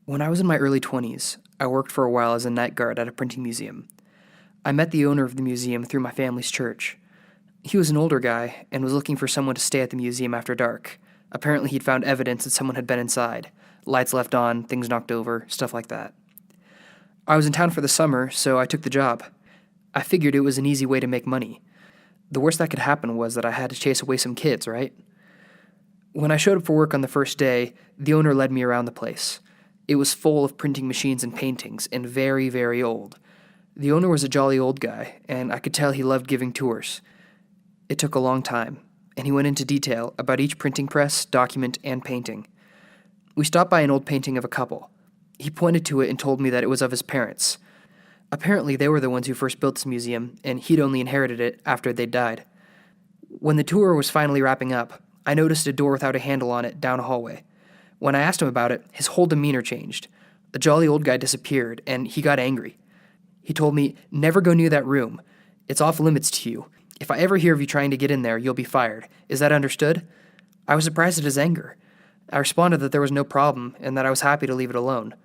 When I was in my early 20s, I worked for a while as a night guard at a printing museum. I met the owner of the museum through my family's church. He was an older guy and was looking for someone to stay at the museum after dark. Apparently, he'd found evidence that someone had been inside. Lights left on, things knocked over, stuff like that. I was in town for the summer, so I took the job. I figured it was an easy way to make money. The worst that could happen was that I had to chase away some kids, right? When I showed up for work on the first day, the owner led me around the place. It was full of printing machines and paintings, and very, very old. The owner was a jolly old guy, and I could tell he loved giving tours. It took a long time, and he went into detail about each printing press, document, and painting. We stopped by an old painting of a couple. He pointed to it and told me that it was of his parents. Apparently, they were the ones who first built this museum, and he'd only inherited it after they'd died. When the tour was finally wrapping up, I noticed a door without a handle on it down a hallway. When I asked him about it, his whole demeanor changed. The jolly old guy disappeared, and he got angry. He told me, "Never go near that room. It's off limits to you. If I ever hear of you trying to get in there, you'll be fired. Is that understood?" I was surprised at his anger. I responded that there was no problem, and that I was happy to leave it alone.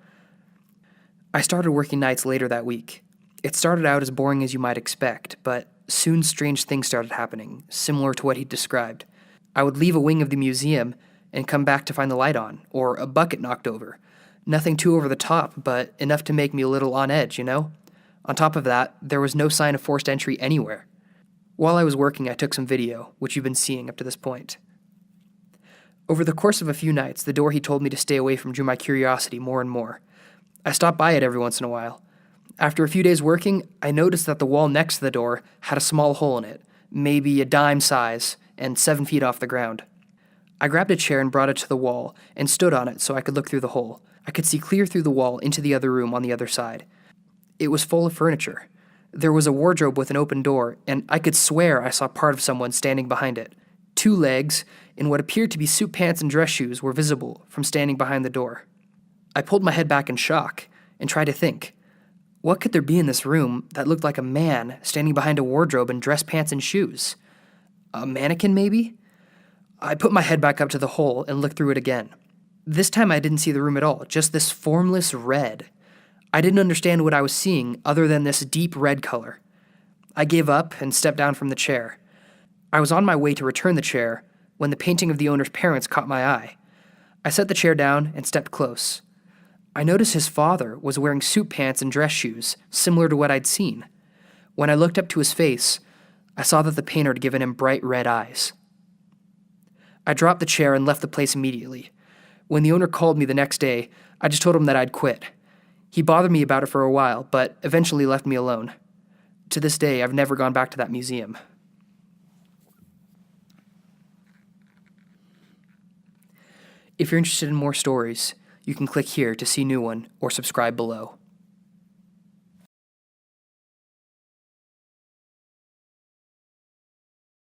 I started working nights later that week. It started out as boring as you might expect, but soon strange things started happening, similar to what he'd described. I would leave a wing of the museum and come back to find the light on, or a bucket knocked over. Nothing too over the top, but enough to make me a little on edge, you know? On top of that, there was no sign of forced entry anywhere. While I was working, I took some video, which you've been seeing up to this point. Over the course of a few nights, the door he told me to stay away from drew my curiosity more and more. I stopped by it every once in a while. After a few days working, I noticed that the wall next to the door had a small hole in it, maybe a dime size, and 7 feet off the ground. I grabbed a chair and brought it to the wall and stood on it so I could look through the hole. I could see clear through the wall into the other room on the other side. It was full of furniture. There was a wardrobe with an open door, and I could swear I saw part of someone standing behind it. 2 legs, in what appeared to be suit pants and dress shoes, were visible from standing behind the door. I pulled my head back in shock and tried to think. What could there be in this room that looked like a man standing behind a wardrobe in dress pants and shoes? A mannequin, maybe? I put my head back up to the hole and looked through it again. This time I didn't see the room at all, just this formless red. I didn't understand what I was seeing other than this deep red color. I gave up and stepped down from the chair. I was on my way to return the chair when the painting of the owner's parents caught my eye. I set the chair down and stepped close. I noticed his father was wearing suit pants and dress shoes, similar to what I'd seen. When I looked up to his face, I saw that the painter had given him bright red eyes. I dropped the chair and left the place immediately. When the owner called me the next day, I just told him that I'd quit. He bothered me about it for a while, but eventually left me alone. To this day, I've never gone back to that museum. If you're interested in more stories, you can click here to see new one or subscribe below.